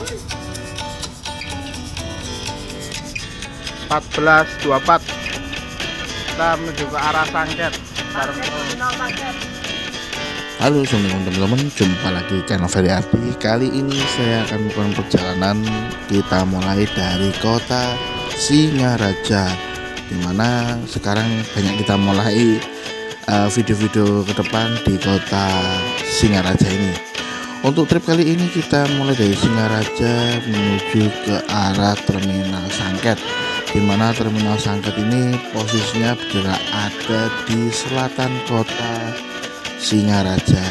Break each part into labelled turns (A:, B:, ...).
A: 14.24 kita menuju ke arah Sangket.
B: Halo teman-teman, jumpa lagi di channel Ferry Ardi. Kali ini saya akan melakukan perjalanan. Kita mulai dari kota Singaraja, dimana sekarang banyak kita mulai video-video ke depan di kota Singaraja ini. Untuk trip kali ini kita mulai dari Singaraja menuju ke arah Terminal Sangket, dimana Terminal Sangket ini posisinya bergerak ada di selatan kota Singaraja.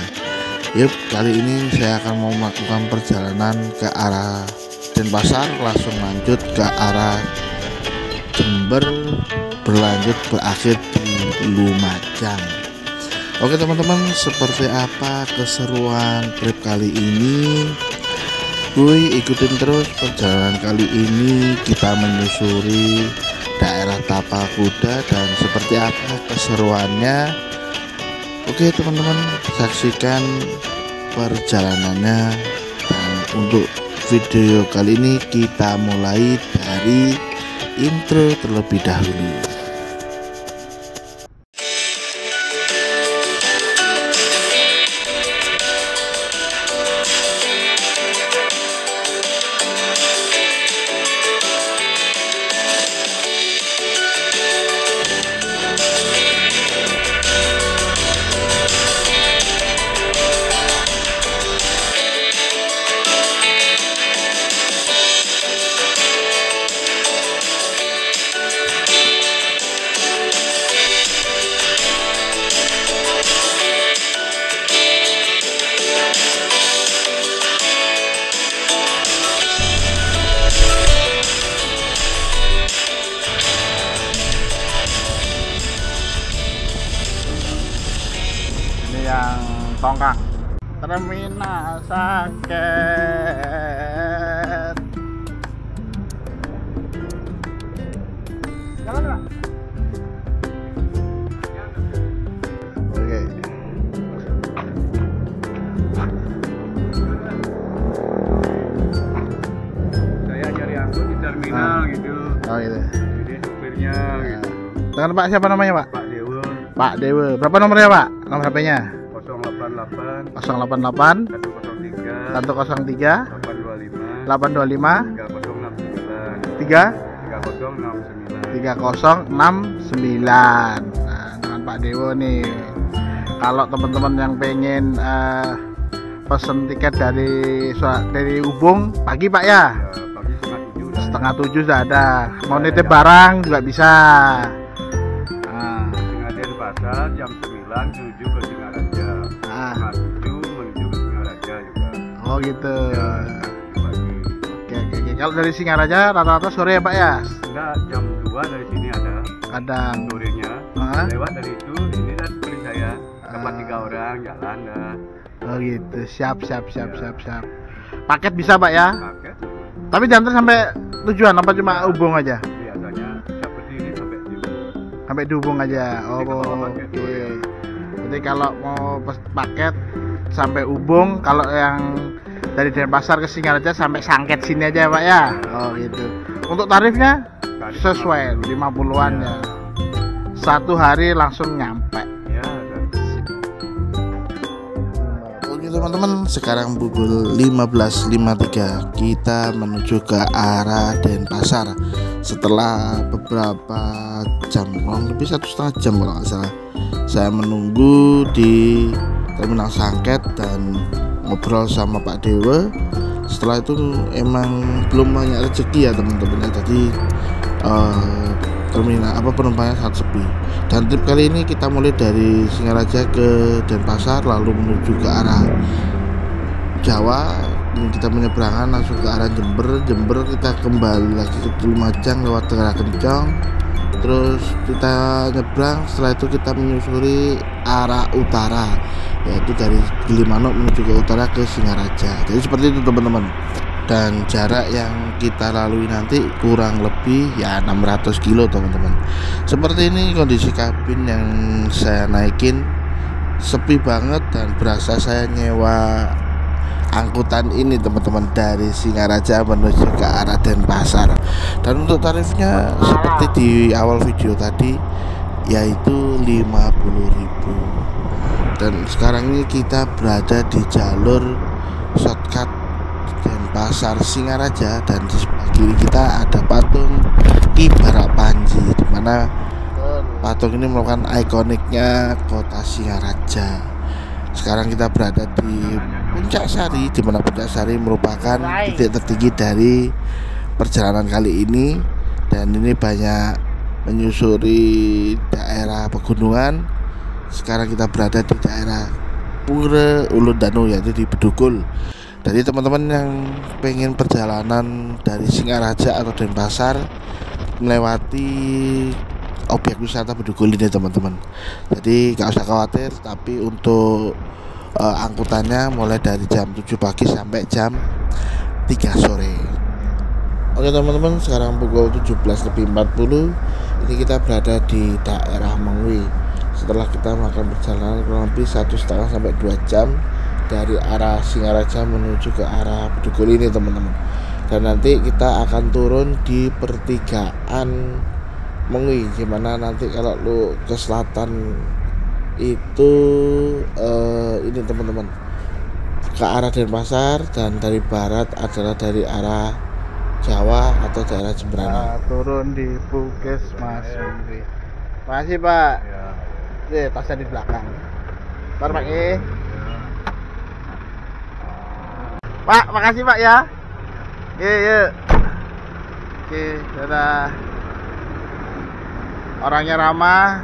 B: Yuk, kali ini saya akan mau melakukan perjalanan ke arah Denpasar, langsung lanjut ke arah Jember, berlanjut berakhir di Lumajang. Oke teman-teman, seperti apa keseruan trip kali ini? Gue ikutin terus perjalanan kali ini. Kita menyusuri daerah Tapal Kuda dan seperti apa keseruannya. Oke teman-teman, saksikan perjalanannya. Dan untuk video kali ini kita mulai dari intro terlebih dahulu.
A: Yang Tongkang, Terminal Sangket. Jalan Pak. Oke.
C: Saya nyari angkut di terminal gitu.
A: Oh gitu.
C: Jadi supirnya gitu.
A: Dengan Pak siapa namanya Pak?
C: Pak Dewa.
A: Pak Dewa. Berapa nomornya Pak? Nomor HP-nya?
C: 088
A: 088
C: 103
A: 103
C: 825
A: 825
C: 3069.
A: 3069. Nah, dengan Pak Dewo nih. Kalau teman-teman yang pengen pesen tiket dari Ubung pagi Pak ya?
C: Ya, pagi
A: Setengah 7 sudah ada. Mau nitip barang juga bisa.
C: Dengan Denpasar jam 9 menuju ke Singaraja. Setengah 7 menuju ke Singaraja juga.
A: Oh gitu.
C: Ya, pagi.
A: Oke. Kalau dari Singaraja rata-rata sore ya Pak ya?
C: Enggak, jam 2 dari sini ada.
A: Kadang.
C: Sorenya.
A: Hah?
C: Lewat dari itu, ini kan seperti saya. Dapat 3 orang jalan dah.
A: Oh gitu. Siap. Paket bisa Pak ya?
C: Paket.
A: Tapi diantar sampai tujuan apa cuma Ubung aja?
C: Biasanya seperti ini sampai di
A: Sampai di Ubung aja. Oh,
C: Jadi kalau paket
A: oke.
C: ya.
A: Jadi kalau mau paket sampai Ubung, kalau yang dari Denpasar ke Singaraja sampai Sangket sini aja ya Pak ya. Oh gitu. Untuk tarifnya sesuai 50-an ya. Satu hari langsung nyampe.
C: Ya,
B: Oke teman-teman, sekarang pukul 15.53 kita menuju ke arah Denpasar. Setelah beberapa jam, kurang lebih 1,5 jam kalau nggak salah, saya menunggu di Terminal Sangket dan ngobrol sama Pak Dewa. Setelah itu emang belum banyak rezeki ya teman-teman ya, jadi terminal penumpangnya sangat sepi. Dan trip kali ini kita mulai dari Singaraja ke Denpasar, lalu menuju ke arah Jawa. Kita menyeberangan langsung ke arah Jember kita kembali lagi ke Lumajang lewat Tegara Kencong, terus kita nyebrang. Setelah itu kita menyusuri arah utara, yaitu dari Gilimanuk menuju ke utara ke Singaraja. Jadi seperti itu teman-teman. Dan jarak yang kita lalui nanti kurang lebih ya 600 kilo teman-teman. Seperti ini kondisi kabin yang saya naikin, sepi banget dan berasa saya nyewa angkutan ini teman-teman, dari Singaraja menuju ke arah Denpasar. Dan untuk tarifnya seperti di awal video tadi, yaitu 50.000. Dan sekarang ini kita berada di jalur shortcut Denpasar Singaraja, dan di sebelah kiri kita ada patung Ki Barak Panji, di mana patung ini merupakan ikoniknya kota Singaraja. Sekarang kita berada di Puncak Sari, di mana Puncak Sari merupakan titik tertinggi dari perjalanan kali ini, dan ini banyak menyusuri daerah pegunungan. Sekarang kita berada di daerah Pura Ulun Danu, yaitu di Bedugul. Jadi teman-teman yang pengen perjalanan dari Singaraja atau Denpasar melewati objek wisata Bedugul ini teman-teman, jadi gak usah khawatir. Tapi untuk angkutannya mulai dari jam 7 pagi sampai jam 3 sore. Oke teman-teman, sekarang pukul 17.40. Ini kita berada di daerah Mengwi. Setelah kita melakukan perjalanan kurang lebih 1,5 sampai 2 jam dari arah Singaraja menuju ke arah Bedugul ini teman-teman. Dan nanti kita akan turun di pertigaan Mengwi, gimana nanti kalau lu ke selatan itu ini teman-teman, ke arah Denpasar, dan dari barat adalah dari arah Jawa atau daerah Jemberana.
A: Turun di Puskesmas Mengwi. Makasih Pak. Tasnya di belakang. Ntar Pak Pak, makasih Pak ya. Iya. Oke, dadah. Orangnya ramah,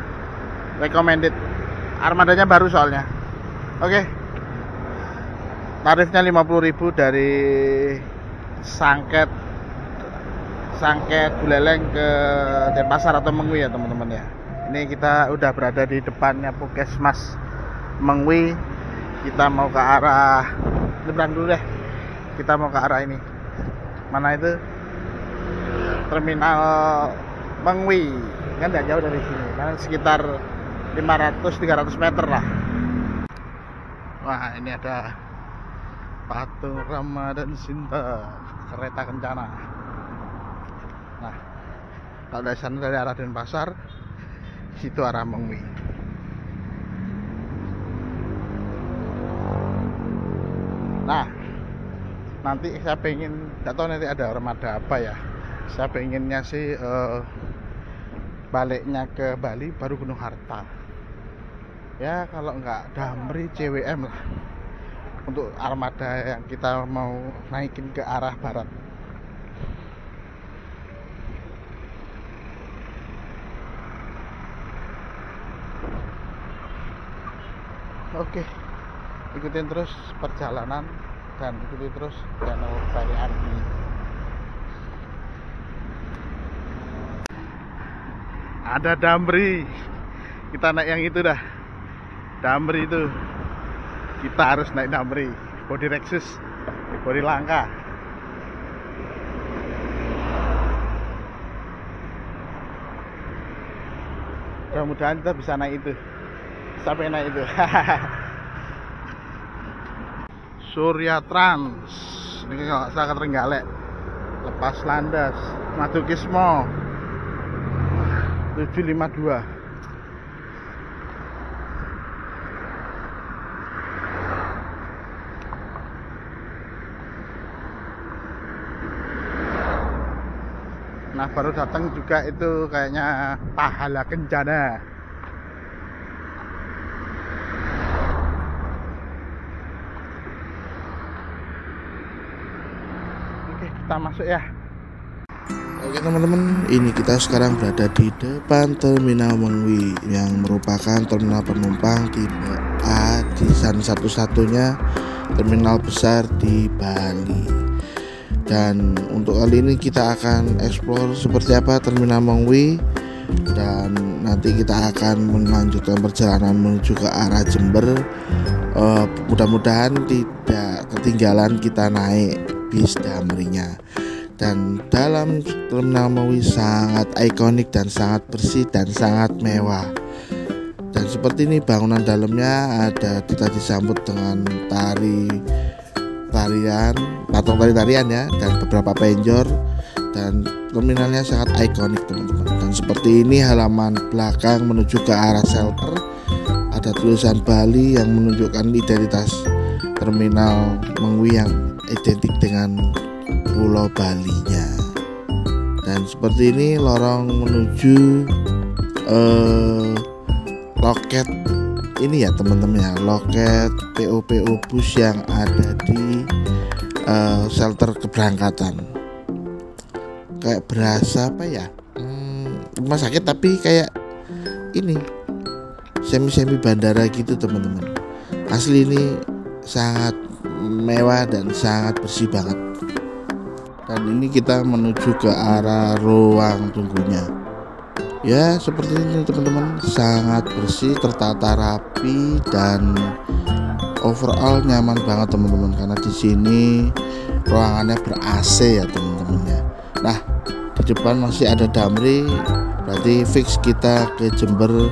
A: recommended. Armadanya baru soalnya. Oke. Tarifnya 50.000 dari Sangket Buleleng ke Denpasar atau Mengwi ya teman-teman ya. Ini kita udah berada di depannya Puskesmas Mengwi. Kita mau ke arah Lebrang dulu deh. Kita mau ke arah ini. Mana itu? Terminal Mengwi. Kan tidak jauh dari sini, kan sekitar 500-300 meter lah. Wah, ini ada patung Rama dan Sinta, kereta kencana. Nah, kalau dari sana dari arah Denpasar, situ arah Mengwi. Nah, nanti saya pengen, nggak tahu nanti ada armada apa ya. Saya pengennya sih baliknya ke Bali baru Gunung Harta ya, kalau enggak Damri CWM lah untuk armada yang kita mau naikin ke arah barat. Oke, ikutin terus perjalanan dan ikuti terus channel Ferry Ardi. Ada Damri, kita naik yang itu dah. Damri itu kita harus naik Damri, body Rexus, body langka. Mudah-mudahan kita bisa naik itu, sampai naik itu. Surya Trans, ini kalau saya ke Trenggalek, lepas landas, Madukismo 752. Nah, baru datang juga itu kayaknya Pahala Kencana. Oke, kita masuk ya.
B: Oke teman-teman, ini kita sekarang berada di depan Terminal Mengwi, yang merupakan terminal penumpang tipe A di satu-satunya terminal besar di Bali. Dan untuk kali ini kita akan explore seperti apa Terminal Mengwi, dan nanti kita akan melanjutkan perjalanan menuju ke arah Jember. Mudah-mudahan tidak ketinggalan kita naik bis Damrinya. Dan dalam Terminal Mengwi sangat ikonik dan sangat bersih dan sangat mewah. Dan seperti ini bangunan dalamnya ada, kita disambut dengan tari tarian, patung tarian ya, dan beberapa penjor, dan terminalnya sangat ikonik teman-teman. Dan seperti ini halaman belakang menuju ke arah shelter, ada tulisan Bali yang menunjukkan identitas terminal Mengwi yang identik dengan Pulau Balinya. Dan seperti ini lorong menuju loket ini ya teman-teman ya, loket PO bus yang ada di shelter keberangkatan. Kayak berasa apa ya, rumah sakit tapi kayak ini semi bandara gitu teman-teman. Asli ini sangat mewah dan sangat bersih banget. Dan ini kita menuju ke arah ruang tunggunya. Ya seperti ini teman-teman, sangat bersih, tertata rapi, dan overall nyaman banget teman-teman, karena di sini ruangannya ber AC ya teman-teman ya. Nah di depan masih ada Damri, berarti fix kita ke Jember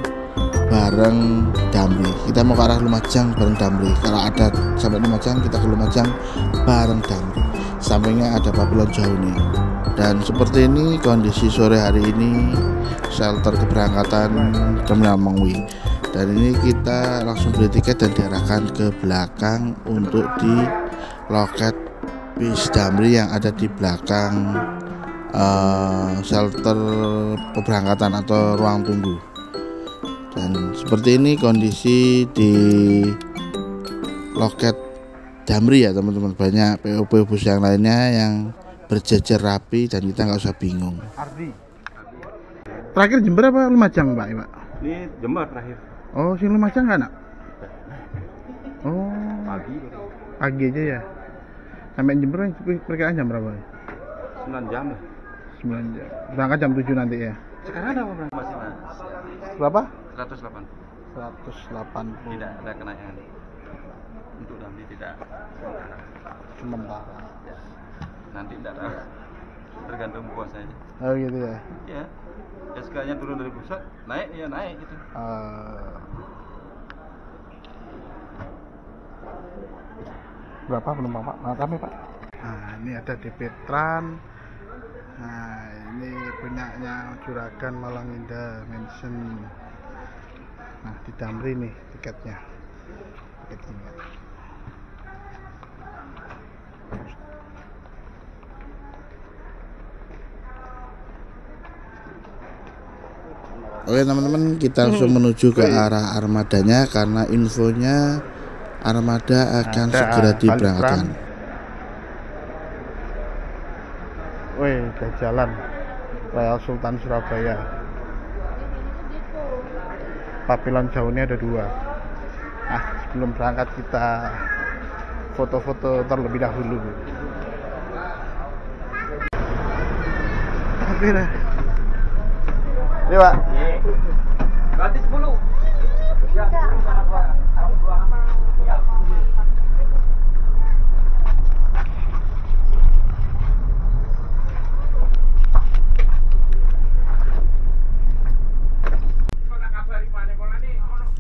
B: bareng Damri. Kita mau ke arah Lumajang bareng Damri. Kalau ada sampai Lumajang kita ke Lumajang bareng Damri. Sampingnya ada Papilon jauh nih. Dan seperti ini kondisi sore hari ini shelter keberangkatan Terminal Mengwi. Dan ini kita langsung beli tiket dan diarahkan ke belakang untuk di loket bis Damri yang ada di belakang shelter keberangkatan atau ruang tunggu. Dan seperti ini kondisi di loket Damri ya teman-teman. Banyak PO bus yang lainnya yang berjejer rapi dan kita nggak usah bingung.
A: Terakhir Jember apa Lumajang Pak?
C: Ini Jember terakhir.
A: Oh, sini Lumajang nggak nak? Oh, pagi aja ya. Sampai Jember perkiraan jam berapa?
C: 9 jam lah.
A: 9 jam. Berangkat jam 7 nanti ya.
C: Sekarang ada apa masih mas?
A: Berapa?
C: 180.
A: 180.
C: Tidak ada kenaikan. Untuk nanti tidak
A: sementara.
C: Ya. Nanti tidak ada. Tergantung puasanya.
A: Oh gitu ya.
C: Ya. Ya sekalinya turun dari pusat, naik ya naik gitu.
A: Berapa penumpang Pak? Nah, kami Pak. Nah ini ada DP Tran. Nah ini punyanya Juragan Malang Indah Mansion. Nah di Damri nih tiketnya. Tiketnya.
B: Oke teman-teman, kita langsung menuju ke arah armadanya karena infonya armada akan segera diberangkatkan.
A: Wih, udah jalan Royal Sultan Surabaya. Papilon jauhnya ada 2. Nah, sebelum berangkat kita foto-foto terlebih dahulu. Oke deh. Ini Pak.
C: Gratis 10. Ya.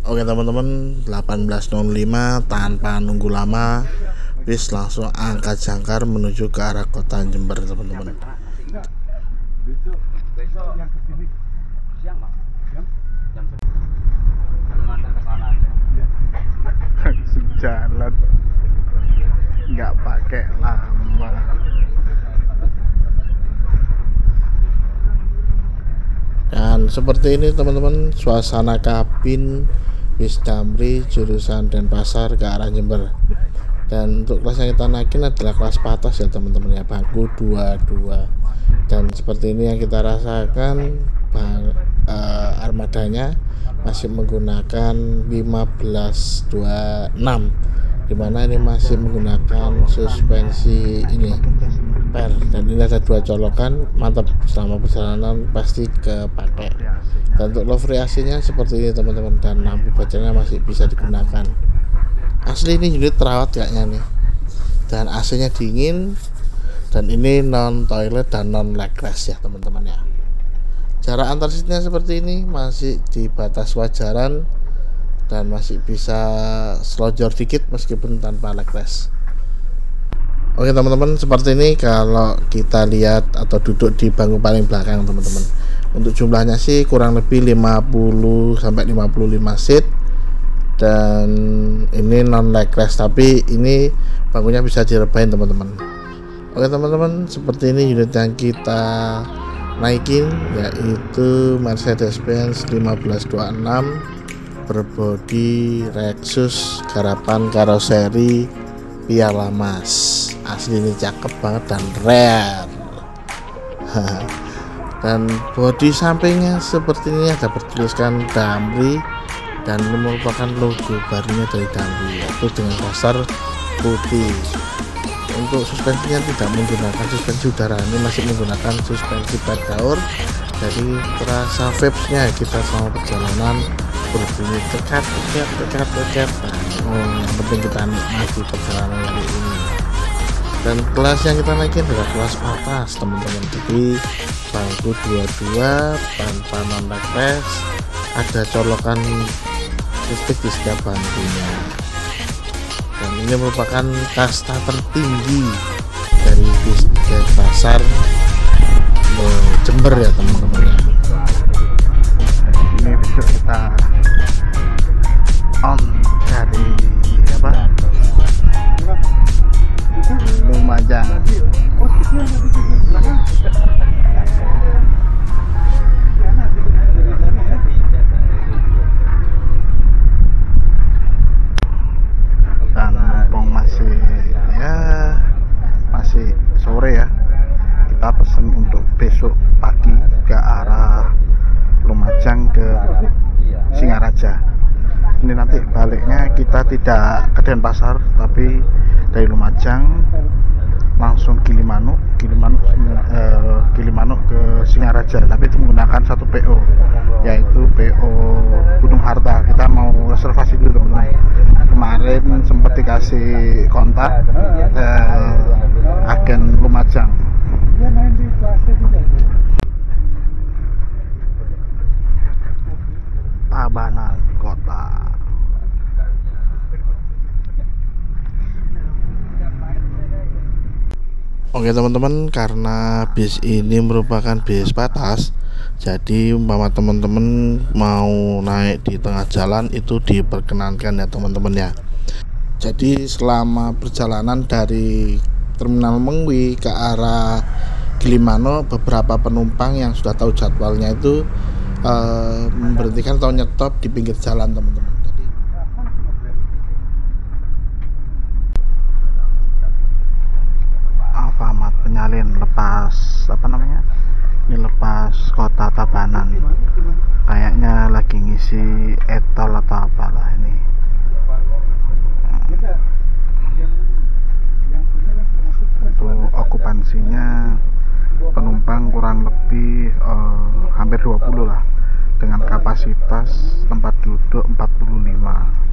B: Oke teman-teman, 18.05 tanpa nunggu lama bis langsung angkat jangkar menuju ke arah kota Jember teman-teman.
C: Besok yang kesini siang Pak. Jam 10.
A: Jalan nggak pakai lama.
B: Dan seperti ini teman-teman suasana kabin bis Damri jurusan Denpasar ke arah Jember. Dan untuk kelas yang kita naikin adalah kelas patas ya teman-teman ya, bangku 22. Dan seperti ini yang kita rasakan, armadanya masih menggunakan 1526, dimana ini masih menggunakan suspensi ini per, dan ini ada 2 colokan, mantap selama perjalanan pasti kepake. Dan untuk low variasinya seperti ini teman-teman, dan lampu bacanya masih bisa digunakan. Asli ini unit terawat kayaknya nih, dan AC nya dingin, dan ini non toilet dan non leg rest ya teman-teman ya. Jarak antar seatnya seperti ini masih di batas wajaran dan masih bisa selonjor dikit meskipun tanpa leg rest. Oke teman-teman, seperti ini kalau kita lihat atau duduk di bangku paling belakang teman-teman. Untuk jumlahnya sih kurang lebih 50 sampai 55 seat, dan ini non legless, tapi ini bangkunya bisa direbahin teman-teman. Oke teman-teman, seperti ini unit yang kita naikin, yaitu Mercedes-Benz 1526 berbodi Lexus garapan karoseri Piala Mas. Asli ini cakep banget dan rare. Dan bodi sampingnya seperti ini, ada bertuliskan Damri, dan ini merupakan logo barunya dari Damri, yaitu dengan dasar putih. Untuk suspensinya tidak menggunakan suspensi udara, ini masih menggunakan suspensi pedal. Jadi terasa vibes-nya kita selama perjalanan berbunyi dekat. Yang penting kita nikmati perjalanan kali ini. Dan kelas yang kita naikin adalah kelas atas teman-teman. Jadi bangku 22, tanpa non legless, ada colokan listrik di setiap bangkunya. Dan ini merupakan kasta tertinggi dari pasar Jember ya teman-teman.
A: Ini besok kita on dari Lumajang. Dan mumpung masih sore ya, kita pesen untuk besok pagi ke arah Lumajang ke Singaraja. Ini nanti baliknya kita tidak ke Denpasar, tapi dari Lumajang langsung Gilimanuk ke Singaraja, tapi itu menggunakan satu PO, yaitu PO Gunung Harta. Kita mau reservasi dulu teman-teman. Kemarin sempat dikasih kontak agen Lumajang. Tabanan Kota.
B: Oke teman-teman, karena bis ini merupakan bis batas, jadi umpama teman-teman mau naik di tengah jalan itu diperkenankan ya teman-teman ya. Jadi selama perjalanan dari Terminal Mengwi ke arah Gilimanuk, beberapa penumpang yang sudah tahu jadwalnya itu memberhentikan atau nyetop di pinggir jalan teman-teman.
A: Alfamart penyalin lepas ini lepas kota Tabanan, kayaknya lagi ngisi etol atau apalah ini. Untuk okupansinya penumpang kurang lebih hampir 20 lah, dengan kapasitas tempat duduk 45.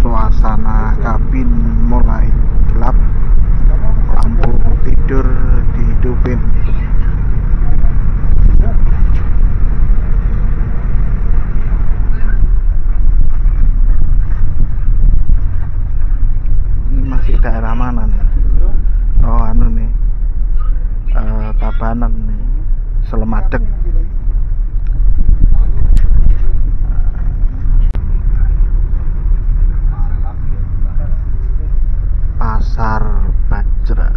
A: Suasana kabin mulai gelap, lampu tidur dihidupin. Ini masih daerah mana nih? Oh anu nih, Tabanan nih, Selemadeg. Pasar Bajra.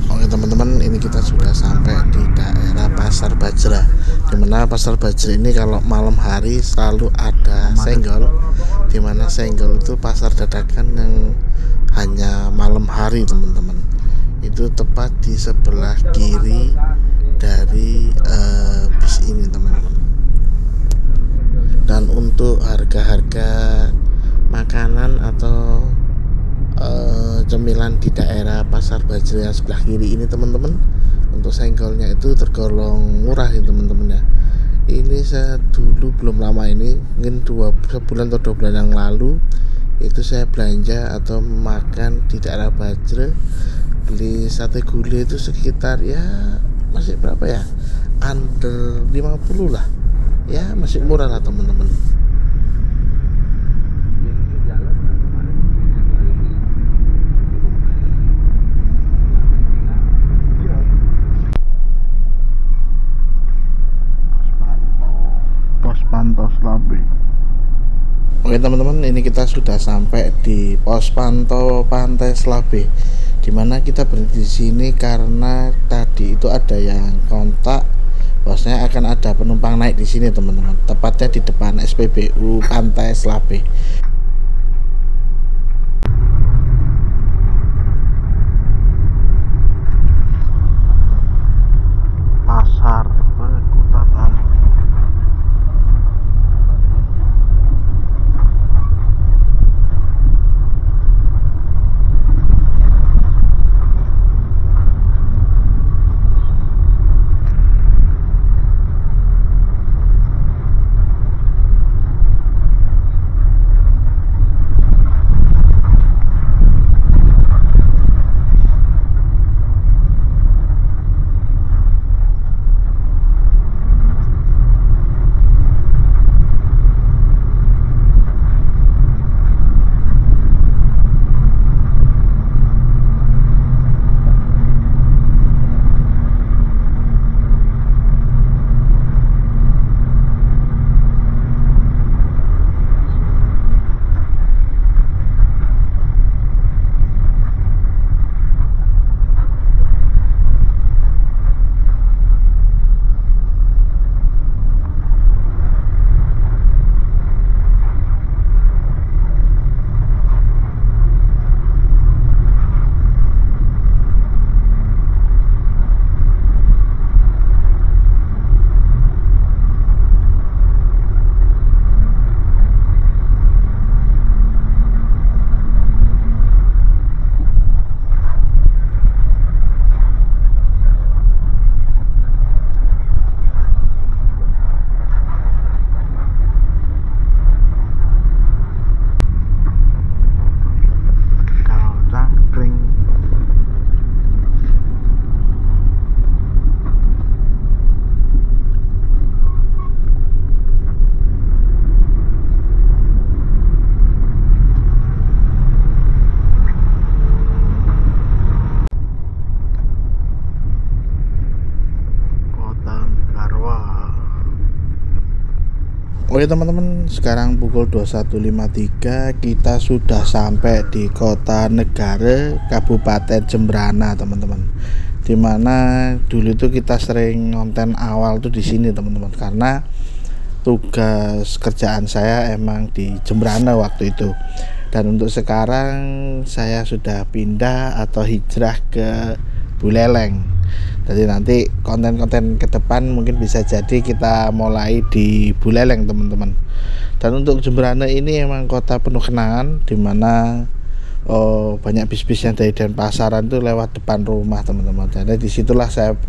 B: Oke teman-teman, ini kita sudah sampai di daerah Pasar Bajra, dimana Pasar Bajra ini kalau malam hari selalu ada senggol, dimana senggol itu pasar dadakan yang hanya malam hari teman-teman. Itu tepat di sebelah kiri dari bis ini teman-teman. Dan untuk harga-harga makanan atau cemilan di daerah Pasar Bajra sebelah kiri ini teman-teman, untuk untuk senggolnya itu tergolong murah ya teman-teman ya. Ini saya dulu belum lama ini, mungkin sebulan atau 2 bulan yang lalu, itu saya belanja atau makan di daerah Bajre, beli sate gulai itu sekitar ya masih berapa ya, under 50 lah ya, masih murah lah teman-teman.
A: Pos Slabe.
B: Oke teman-teman, ini kita sudah sampai di pos pantau Pantai Slabe, dimana kita berhenti di sini karena tadi itu ada yang kontak bahwasanya akan ada penumpang naik di sini teman-teman, tepatnya di depan SPBU Pantai Slabe.
A: Pasar Bekutatan.
B: Oke teman-teman, sekarang pukul 21.53, kita sudah sampai di Kota Negara, Kabupaten Jembrana teman-teman. Dimana dulu itu kita sering konten awal tuh di sini teman-teman, karena tugas kerjaan saya emang di Jembrana waktu itu. Dan untuk sekarang saya sudah pindah atau hijrah ke Buleleng. Jadi nanti konten-konten ke depan mungkin bisa jadi kita mulai di Buleleng teman-teman. Dan untuk Jembrana ini emang kota penuh kenangan, dimana banyak bis-bis yang dari Denpasaran tuh lewat depan rumah teman-teman. Jadi disitulah saya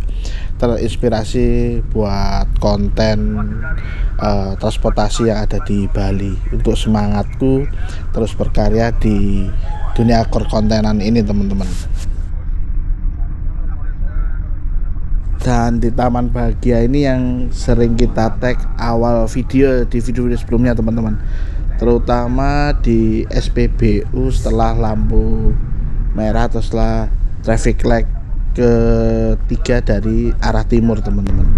B: terinspirasi buat konten transportasi yang ada di Bali, untuk semangatku terus berkarya di dunia perkontenan ini teman-teman. Dan di Taman Bahagia ini yang sering kita tag awal video di video-video sebelumnya teman-teman, terutama di SPBU setelah lampu merah atau setelah traffic light ketiga dari arah timur teman-teman.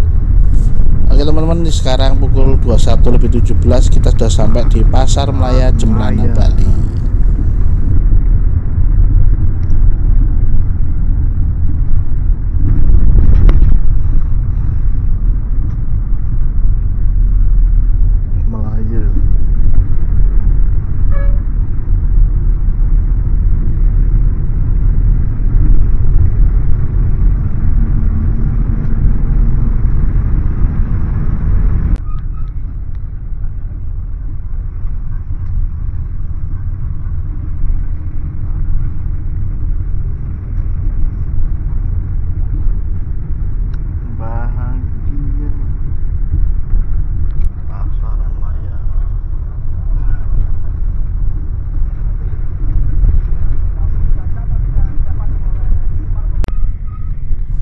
B: Oke teman-teman, sekarang pukul 21.17 kita sudah sampai di Pasar Melaya Jembrana Bali.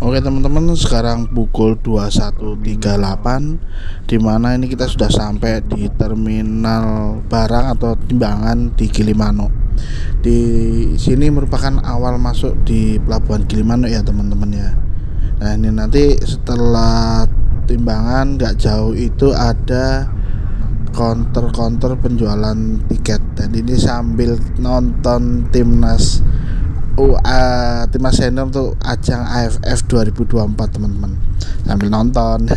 B: Oke teman-teman, sekarang pukul 21.38, dimana ini kita sudah sampai di terminal barang atau timbangan di Gilimanuk. Di sini merupakan awal masuk di pelabuhan Gilimanuk ya teman-teman ya. Nah ini nanti setelah timbangan nggak jauh itu ada counter penjualan tiket, dan ini sambil nonton timnas senior untuk ajang AFF 2024 teman-teman, sambil nonton.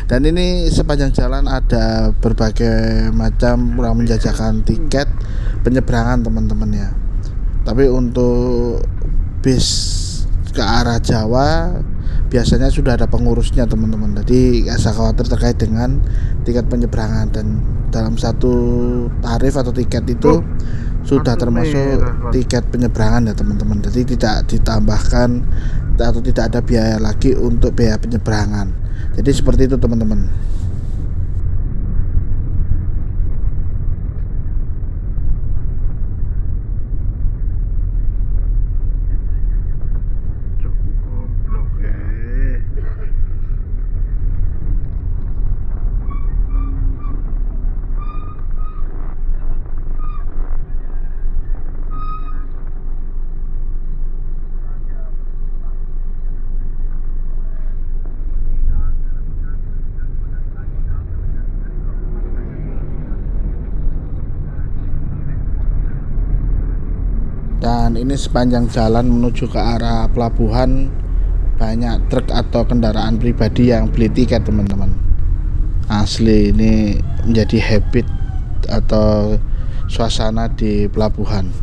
B: Dan ini sepanjang jalan ada berbagai macam orang menjajakan tiket penyeberangan teman-teman ya. Tapi untuk bis ke arah Jawa biasanya sudah ada pengurusnya teman-teman, jadi gak usah khawatir terkait dengan tiket penyeberangan. Dan dalam satu tarif atau tiket itu sudah termasuk tiket penyeberangan ya teman-teman, jadi tidak ditambahkan atau tidak ada biaya lagi untuk biaya penyeberangan. Jadi seperti itu teman-teman. Dan ini sepanjang jalan menuju ke arah pelabuhan banyak truk atau kendaraan pribadi yang beli tiket teman-teman. Asli ini menjadi habit atau suasana di pelabuhan.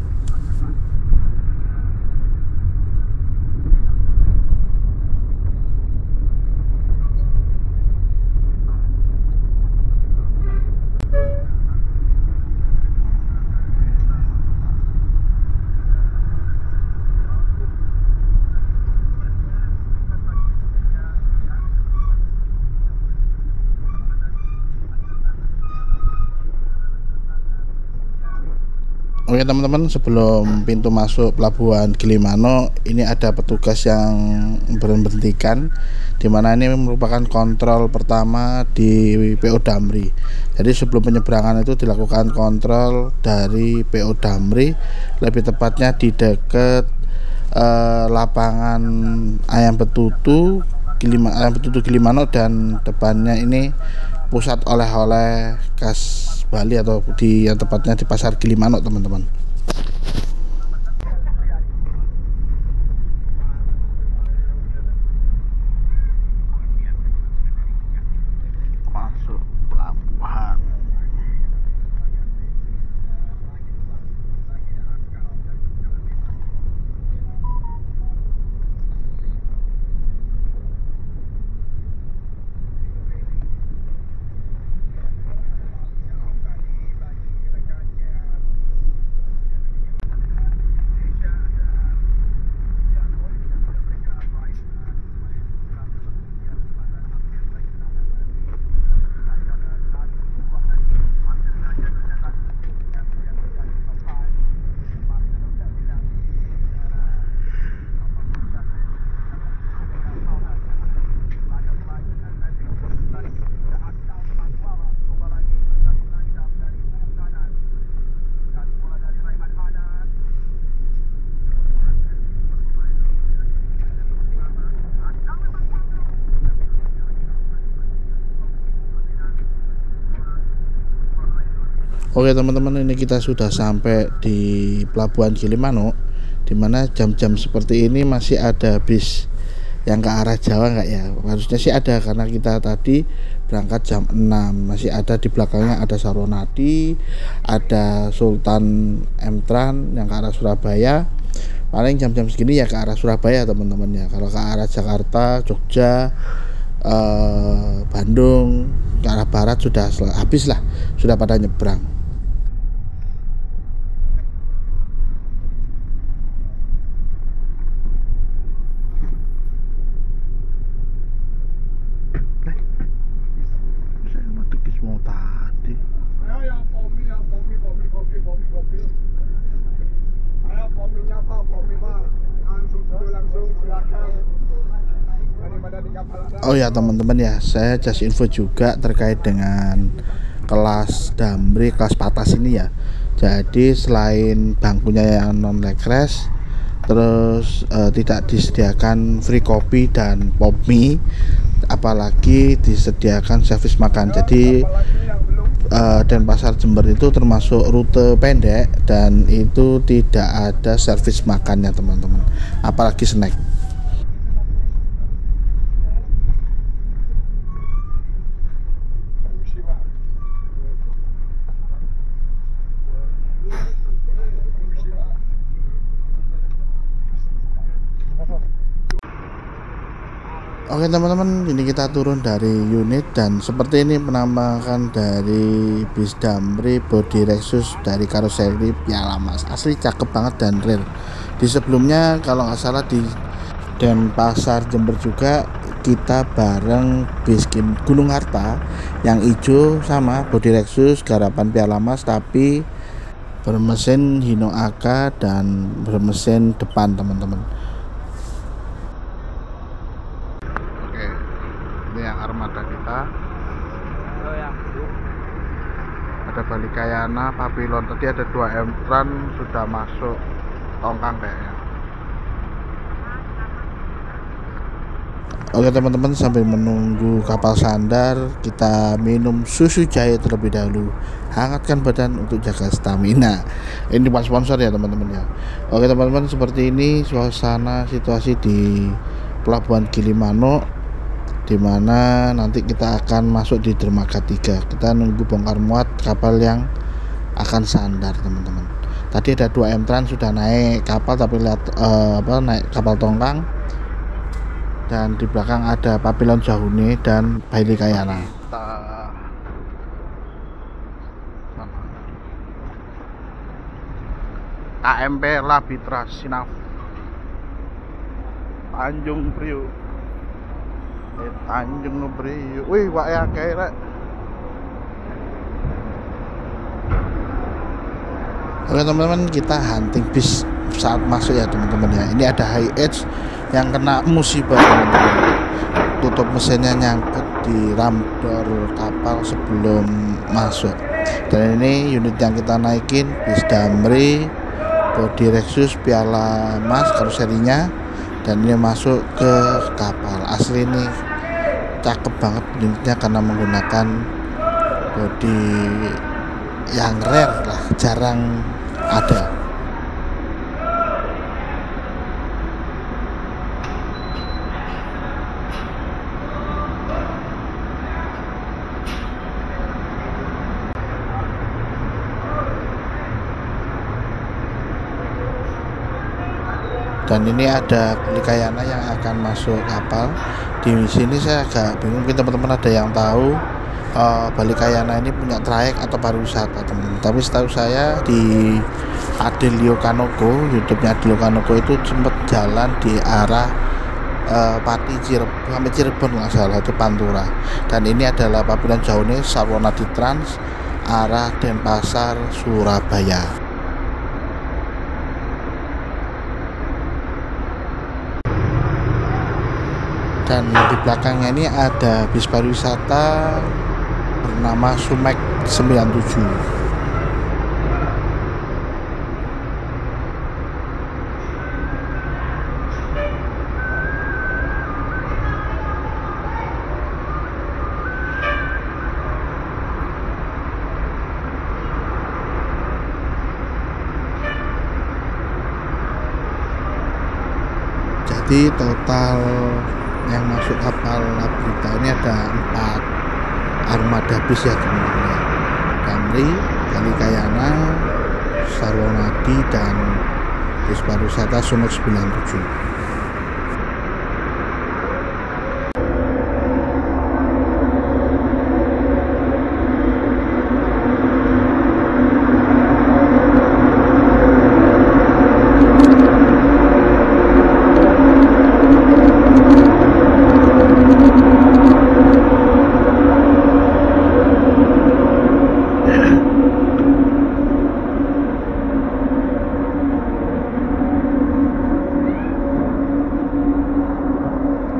B: Oke teman-teman, sebelum pintu masuk pelabuhan Gilimanuk ini ada petugas yang berhentikan, dimana ini merupakan kontrol pertama di PO Damri. Jadi sebelum penyeberangan itu dilakukan kontrol dari PO Damri, lebih tepatnya di dekat lapangan Ayam Betutu Gilimanuk, dan depannya ini pusat oleh-oleh khas Bali atau yang tepatnya di pasar Gilimanuk teman-teman.
A: Masuk pelabuhan.
B: Oke teman-teman, ini kita sudah sampai di pelabuhan Gilimanuk, dimana jam-jam seperti ini masih ada bis yang ke arah Jawa nggak ya? Harusnya sih ada, karena kita tadi berangkat jam 6. Masih ada di belakangnya, ada Saronadi, ada Sultan M-Tran yang ke arah Surabaya. Paling jam-jam segini ya ke arah Surabaya teman-teman ya. Kalau ke arah Jakarta, Jogja, Bandung, ke arah barat sudah habis lah, sudah pada nyebrang. Oh ya teman-teman ya, saya just info juga terkait dengan kelas Damri, kelas patas ini ya. Jadi selain bangkunya yang non leg rest, terus tidak disediakan free kopi dan pop mie, apalagi disediakan servis makan. Jadi Denpasar Jember itu termasuk rute pendek dan itu tidak ada servis makannya teman-teman, apalagi snack. Oke teman-teman, ini kita turun dari unit dan seperti ini penampakan dari bis Damri body Lexus dari karoseri Piala Mas. Asli cakep banget dan real. Di sebelumnya kalau nggak salah di Denpasar Jember juga kita bareng bis Gunung Harta yang hijau sama body Lexus garapan Piala Mas, tapi bermesin Hino AK dan bermesin depan teman-teman. Ini yang armada kita. Ada Balikayana, Papilon. Tadi ada 2 Emtran sudah masuk Tongkang kayaknya. Oke teman-teman, sambil menunggu kapal sandar, kita minum susu jahe terlebih dahulu. Hangatkan badan untuk jaga stamina. Ini bukan sponsor ya teman-teman ya. Oke teman-teman, seperti ini suasana situasi di Pelabuhan Gilimanuk, dimana nanti kita akan masuk di dermaga 3. Kita nunggu bongkar muat kapal yang akan sandar teman-teman. Tadi ada 2 Emtran sudah naik kapal, tapi lihat naik kapal Tongkang, dan di belakang ada Papilon Jahune dan Balikayana. KMP Labitra Sinaf Tanjung Priok. Tanjung Priok. Wih, wak ya kayak. Oke teman-teman, kita hunting bis saat masuk ya teman-teman ya. Ini ada High Edge yang kena musibah teman-teman. Tutup mesinnya nyangkut di ramdor kapal sebelum masuk. Dan ini unit yang kita naikin bis Damri body Lexus Piala Mas karoserinya, dan ini masuk ke kapal. Asli ini cakep banget unitnya karena menggunakan body yang rare lah, jarang ada. Dan ini ada Balikayana yang akan masuk kapal. Di sini saya agak bingung, mungkin teman-teman ada yang tahu Balikayana ini punya trayek atau pariwisata teman-teman. Tapi setahu saya di Adelio Kanoko, YouTube-nya Adelio Kanoko itu sempat jalan di arah Pati Cirebon sampai Cirebon nggak salah, itu Pantura. Dan ini adalah Papilon Jahune Sarwonadi Trans arah Denpasar Surabaya. Dan di belakangnya ini ada bis pariwisata bernama Sumek 97. Jadi total yang masuk kapal Labitra ini ada 4 armada bis ya teman-teman ya. Damri, Balikayana, Sarwonadi, dan bis pariwisata Sumek 97.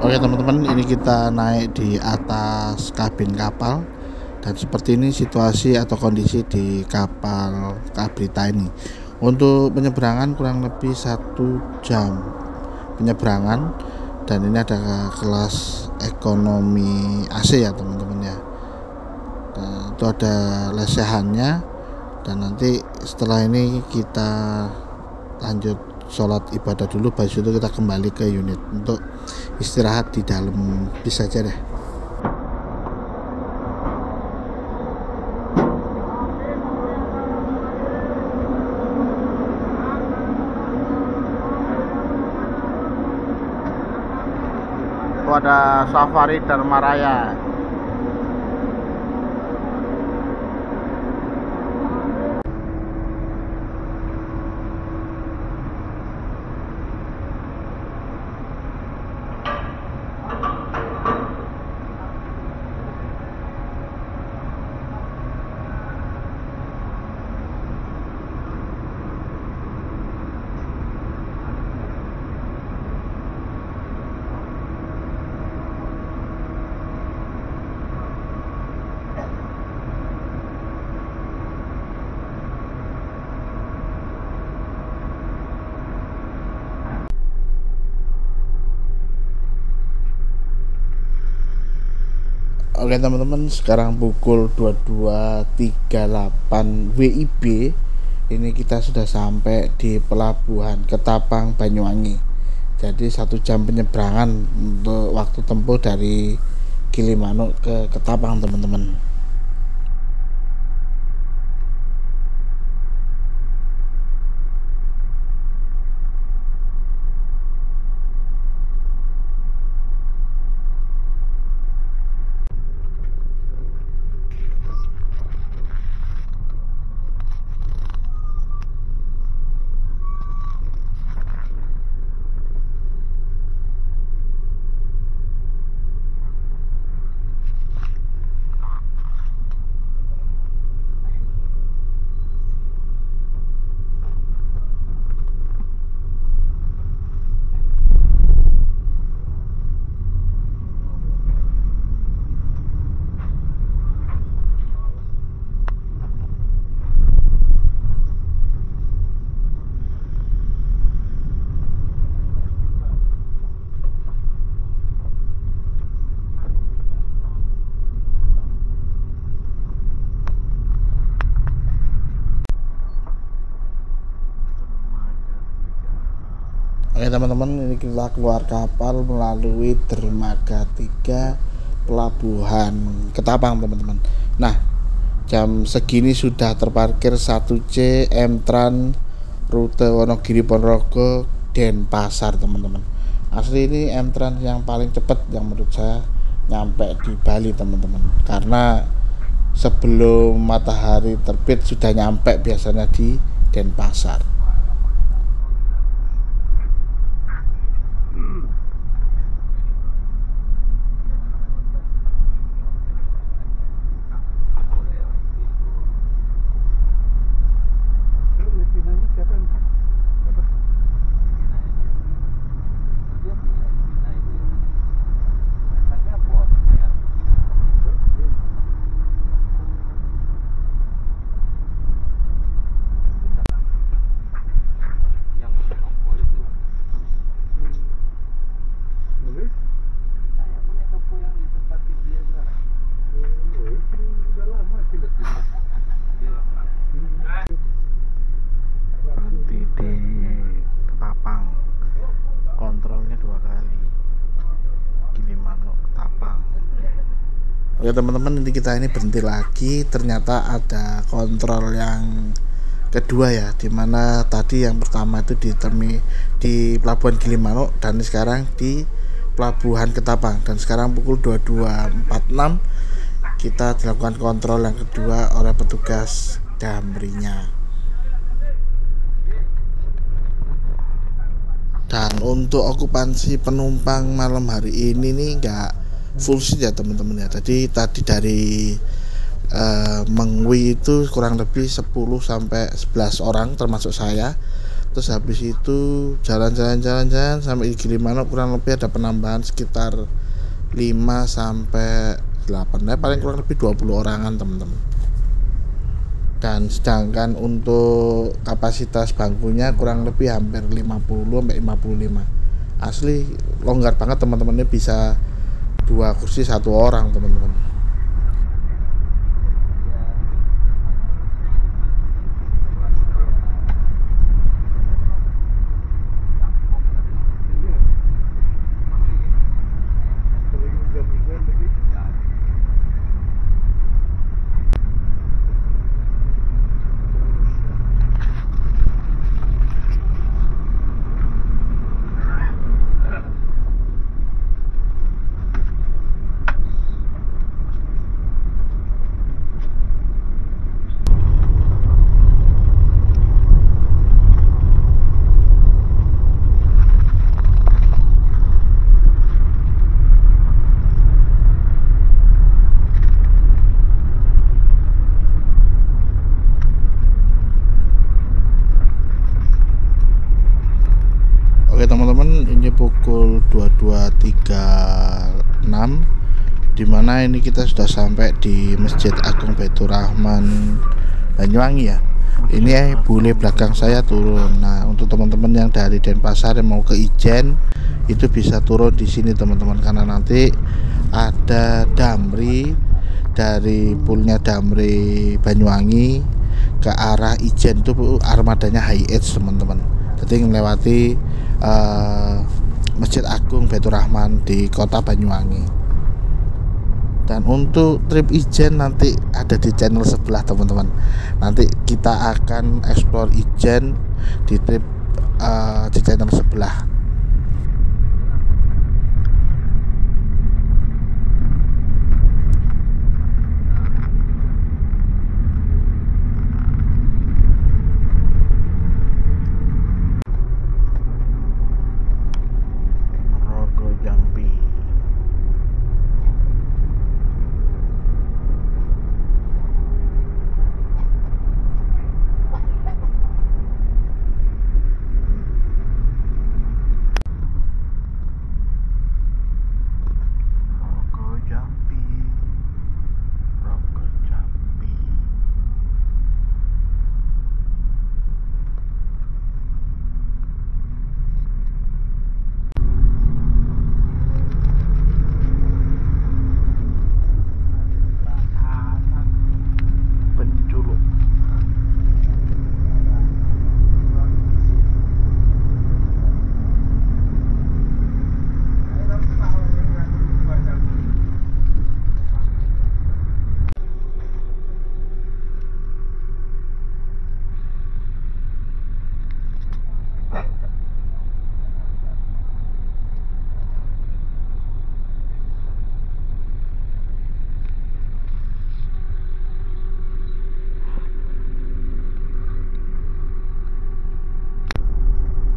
B: Oke teman-teman, ini kita naik di atas kabin kapal dan seperti ini situasi atau kondisi di kapal Cabrita ini. Untuk penyeberangan kurang lebih 1 jam penyeberangan, dan ini ada kelas ekonomi AC ya teman-teman ya. Nah, itu ada lesehannya, dan nanti setelah ini kita lanjut sholat ibadah dulu, habis itu kita kembali ke unit untuk istirahat di dalam bis aja deh.
A: Itu ada Safari Dharma Raya.
B: Oke teman-teman, sekarang pukul 22.38 WIB. Ini kita sudah sampai di pelabuhan Ketapang Banyuwangi. Jadi 1 jam penyeberangan untuk waktu tempuh dari Gilimanuk ke Ketapang teman-teman. Oke teman-teman, ini kita keluar kapal melalui dermaga 3 pelabuhan Ketapang teman-teman. Nah, jam segini sudah terparkir 1C M-Tran rute Wonogiri Ponorogo Denpasar teman-teman. Asli ini M-Tran yang paling cepat yang menurut saya nyampe di Bali teman-teman, karena sebelum matahari terbit sudah nyampe biasanya di Denpasar. Oke teman-teman, ini kita ini berhenti lagi, ternyata ada kontrol yang kedua ya, dimana tadi yang pertama itu di pelabuhan Gilimanuk, dan sekarang di pelabuhan Ketapang, dan sekarang pukul 22.46 kita dilakukan kontrol yang kedua oleh petugas Damrinya. Dan untuk okupansi penumpang malam hari ini nih nggak full seat ya teman-teman ya. Tadi dari Mengwi itu kurang lebih 10 sampai 11 orang termasuk saya. Terus habis itu jalan-jalan sampai di Gilimanuk, kurang lebih ada penambahan sekitar 5 sampai 8, ya paling kurang lebih 20 orangan teman-teman. Dan sedangkan untuk kapasitas bangkunya kurang lebih hampir 50 sampai 55. Asli longgar banget teman-teman, ini bisa 2 kursi 1 orang teman-teman. Oke teman-teman, ini pukul 22.36, dimana ini kita sudah sampai di Masjid Agung Baitur Rahman Banyuwangi ya. Ini bule belakang saya turun. Nah, untuk teman-teman yang dari Denpasar yang mau ke Ijen itu bisa turun di sini teman-teman, karena nanti ada damri dari poolnya Damri Banyuwangi ke arah Ijen, itu armadanya High Edge teman-teman. Jadi melewati Masjid Agung Baitur Rahman di kota Banyuwangi. Dan untuk trip Ijen nanti ada di channel sebelah teman-teman. Nanti kita akan explore Ijen di trip di channel sebelah.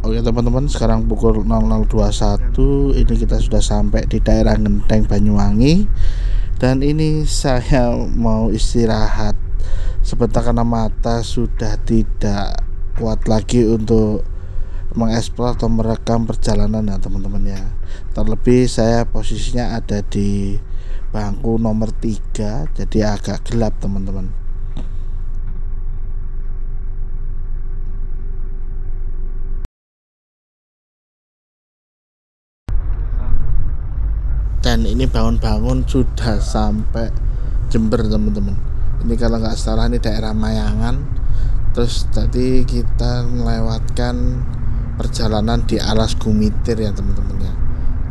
B: Oke teman-teman, sekarang pukul 00.21, ini kita sudah sampai di daerah Genteng Banyuwangi. Dan ini saya mau istirahat sebentar karena mata sudah tidak kuat lagi untuk mengeksplor atau merekam perjalanan ya teman-teman ya. Terlebih saya posisinya ada di bangku nomor 3, jadi agak gelap teman-teman. Dan ini bangun-bangun sudah sampai Jember teman-teman. Ini kalau nggak salah ini daerah Mayangan. Terus tadi kita melewatkan perjalanan di Alas Gumitir ya teman-teman ya.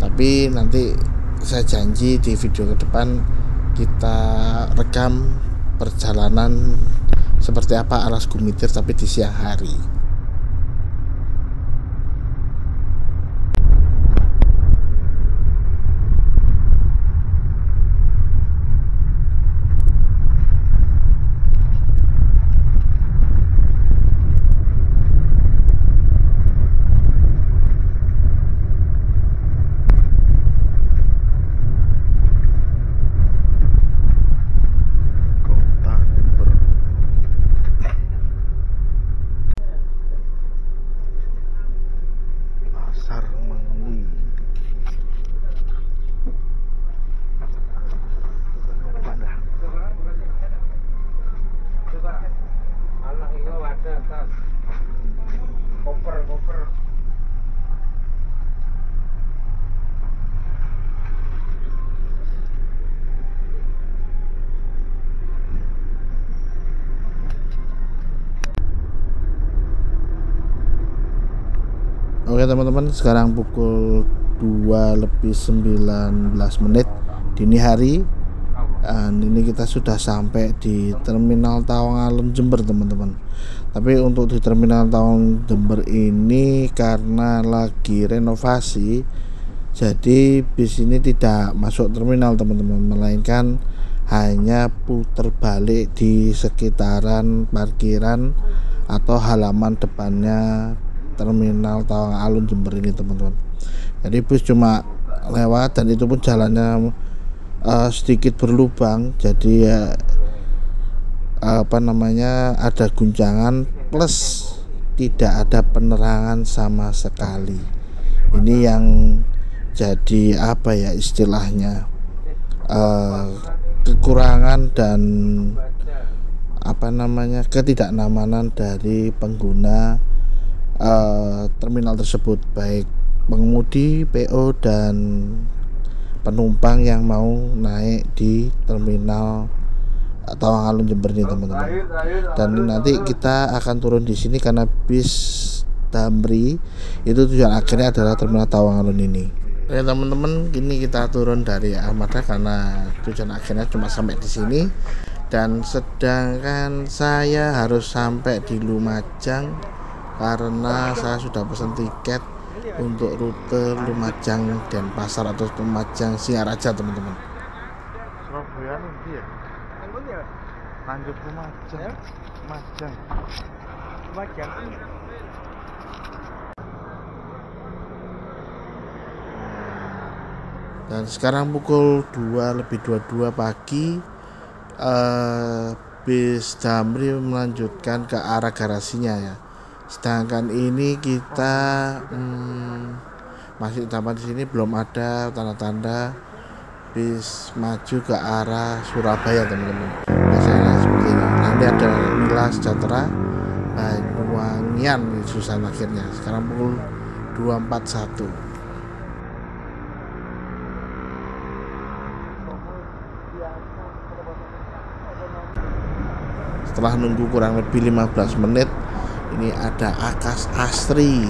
B: Tapi nanti saya janji di video ke depan kita rekam perjalanan seperti apa Alas Gumitir tapi di siang hari. Oke teman-teman, sekarang pukul 2:19 dini hari. Dan ini kita sudah sampai di Terminal Tawang Alun Jember teman-teman. Tapi untuk di Terminal Tawang Jember ini karena lagi renovasi, jadi bis ini tidak masuk terminal teman-teman, melainkan hanya putar balik di sekitaran parkiran atau halaman depannya Terminal Tawang Alun Jember ini teman-teman. Jadi bus cuma lewat dan itu pun jalannya sedikit berlubang, jadi ada guncangan plus tidak ada penerangan sama sekali. Ini yang jadi istilahnya kekurangan dan ketidaknyamanan dari pengguna terminal tersebut, baik pengemudi, PO dan penumpang yang mau naik di Terminal Tawang Alun Jember ini teman-teman. Dan nanti kita akan turun di sini karena bis Damri itu tujuan akhirnya adalah Terminal Tawang Alun ini. Oke teman-teman, kini kita turun dari Armada karena tujuan akhirnya cuma sampai di sini. Dan sedangkan saya harus sampai di Lumajang karena saya sudah pesan tiket untuk rute Lumajang Denpasar atau Lumajang Singaraja teman-teman.
A: Surabaya nanti ya? Lanjut Lumajang.
B: Dan sekarang pukul 2:22 pagi, bis Damri melanjutkan ke arah garasinya ya. Sedangkan ini kita masih sampai di sini, belum ada tanda-tanda bis maju ke arah Surabaya teman-teman. Biasanya seperti ini. Nanti ada Mila Sejahtera Banyuwangian susah akhirnya. Sekarang pukul 2:41. Setelah nunggu kurang lebih 15 menit, ini ada Akas Asri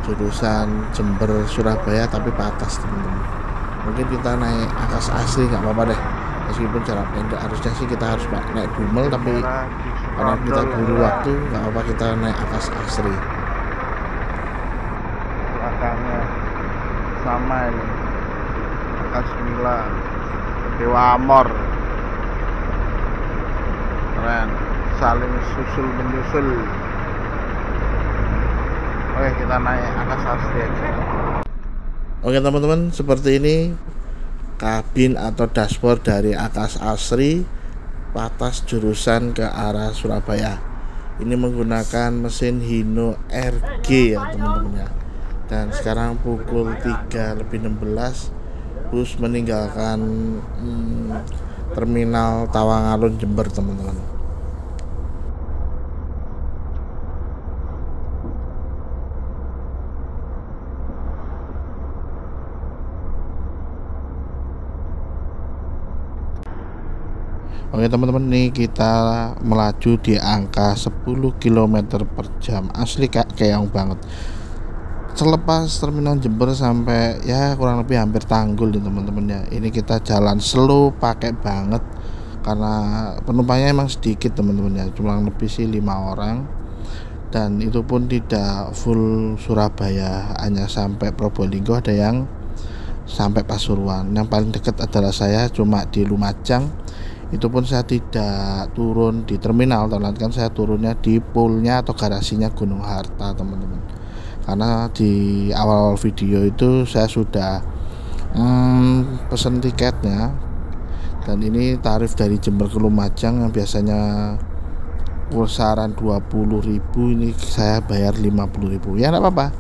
B: jurusan Jember Surabaya tapi patas teman-teman. Mungkin kita naik Akas Asri nggak apa-apa deh, meskipun jarak pendek. Harusnya sih kita harus naik Dumel, tapi karena kita buru waktu nggak apa-apa kita naik Akas Asri.
A: Belakangnya sama ini, Akas Mila, Dewa Amor, keren, saling susul menyusul. Oke, kita naik Akas Asri aja.
B: Oke teman-teman, seperti ini kabin atau dashboard dari Akas Asri patas jurusan ke arah Surabaya. Ini menggunakan mesin Hino RG ya teman-teman ya. Dan sekarang pukul 3:16 bus meninggalkan Terminal Tawang Alun Jember teman-teman. Oke teman-teman, ini kita melaju di angka 10 km per jam. Asli keong banget. Selepas Terminal Jember sampai ya kurang lebih hampir Tanggul nih teman-teman ya. Ini kita jalan slow pakai banget karena penumpangnya emang sedikit teman-teman ya. Cuma lebih sih 5 orang. Dan itu pun tidak full Surabaya, hanya sampai Probolinggo, ada yang sampai Pasuruan. Yang paling dekat adalah saya, cuma di Lumajang. Itu pun saya tidak turun di terminal, kan saya turunnya di poolnya atau garasinya Gunung Harta teman-teman. Karena di awal video itu saya sudah pesen tiketnya, dan ini tarif dari Jember ke Lumajang yang biasanya kisaran 20.000, ini saya bayar 50.000. Ya enggak apa-apa,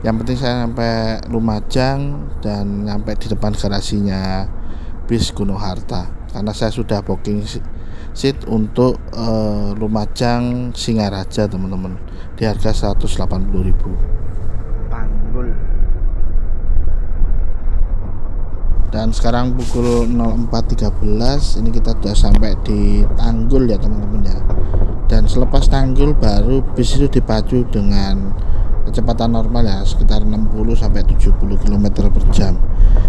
B: yang penting saya sampai Lumajang dan sampai di depan garasinya bis Gunung Harta. Karena saya sudah booking seat untuk Lumajang Singaraja teman-teman di harga 180.000.
A: Tanggul.
B: Dan sekarang pukul 04.13 ini kita sudah sampai di Tanggul ya teman-teman ya. Dan selepas Tanggul baru bis itu dipacu dengan kecepatan normal ya, sekitar 60 sampai 70 km per jam.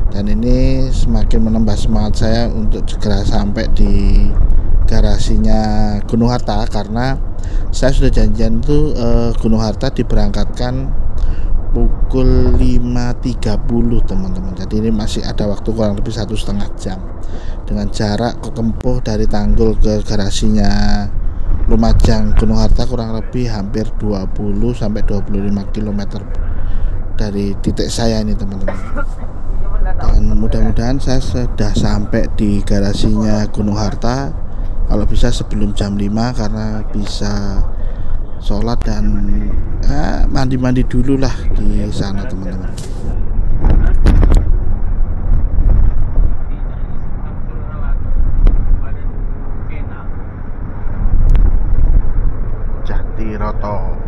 B: Dan ini semakin menambah semangat saya untuk segera sampai di garasinya Gunung Harta, karena saya sudah janjian tuh Gunung Harta diberangkatkan pukul 5.30 teman-teman. Jadi ini masih ada waktu kurang lebih 1,5 jam dengan jarak tempuh dari Tanggul ke garasinya Lumajang Gunung Harta kurang lebih hampir 20 sampai 25 km dari titik saya ini teman-teman. Dan mudah-mudahan saya sudah sampai di garasinya Gunung Harta kalau bisa sebelum jam 5, karena bisa sholat dan mandi-mandi dulu lah di sana teman-teman.
A: Jatiroto.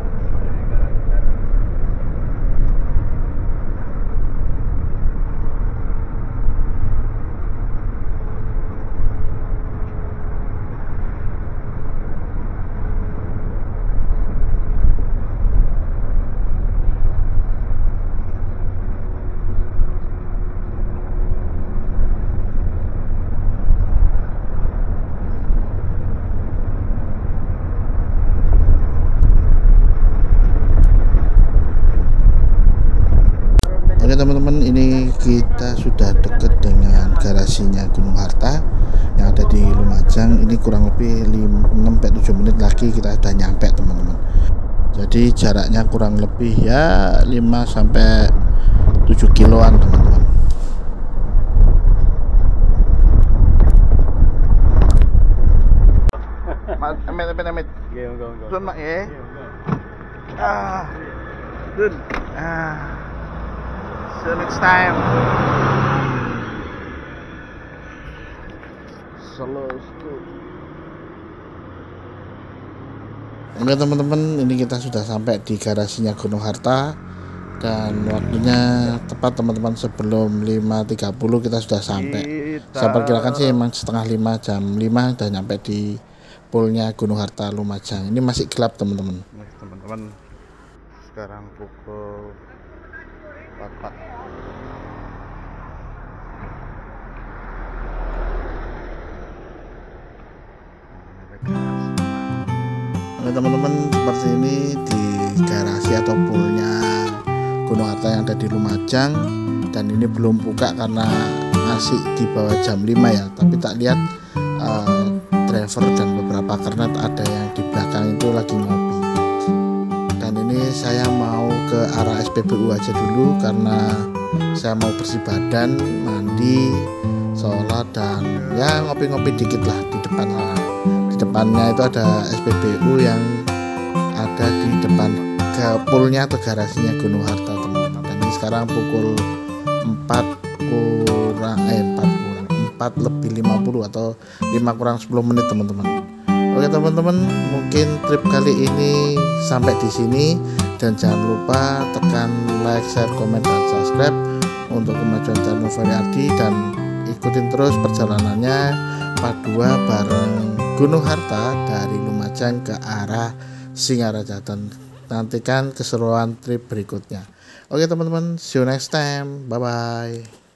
B: Oke teman-teman, ini kita sudah dekat dengan garasinya Gunung Harta yang ada di Lumajang. Ini kurang lebih 6-7 menit lagi kita sudah nyampe teman-teman. Jadi jaraknya kurang lebih ya 5 sampai 7 kiloan teman-teman.
A: Amit.
C: Iya, enggak.
A: Sun mak ya.
C: Dun.
A: So next time. Slow.
B: Oke teman-teman, ini kita sudah sampai di garasinya Gunung Harta dan waktunya tepat teman-teman, sebelum 5.30 kita sudah sampai. Saya perkirakan sih emang setengah 5, jam 5 udah nyampe di poolnya Gunung Harta Lumajang. Ini masih gelap teman-teman.
A: Teman-teman, sekarang pukul 4.
B: Oke teman-teman, seperti ini di garasi atau poolnya Gunung Harta yang ada di Lumajang. Dan ini belum buka karena masih di bawah jam 5 ya. Tapi tak lihat driver dan beberapa kernet ada yang di belakang itu lagi ngopi. Dan ini saya mau ke arah SPBU aja dulu karena saya mau bersih badan, mandi, sholat, dan ya ngopi-ngopi dikit lah di depan sana. Di depannya itu ada SPBU yang ada di depan ke poolnya atau garasinya Gunung Harta teman-teman. Dan ini sekarang pukul 4 lebih 50 atau 5 kurang 10 menit teman-teman. Oke teman-teman, mungkin trip kali ini sampai di sini, dan jangan lupa tekan like, share, komen, dan subscribe untuk kemajuan channel Feriardi, dan ikutin terus perjalanannya part 2 bareng Gunung Harta dari Lumajang ke arah Singaraja, dan nantikan keseruan trip berikutnya. Oke teman-teman, see you next time, bye bye.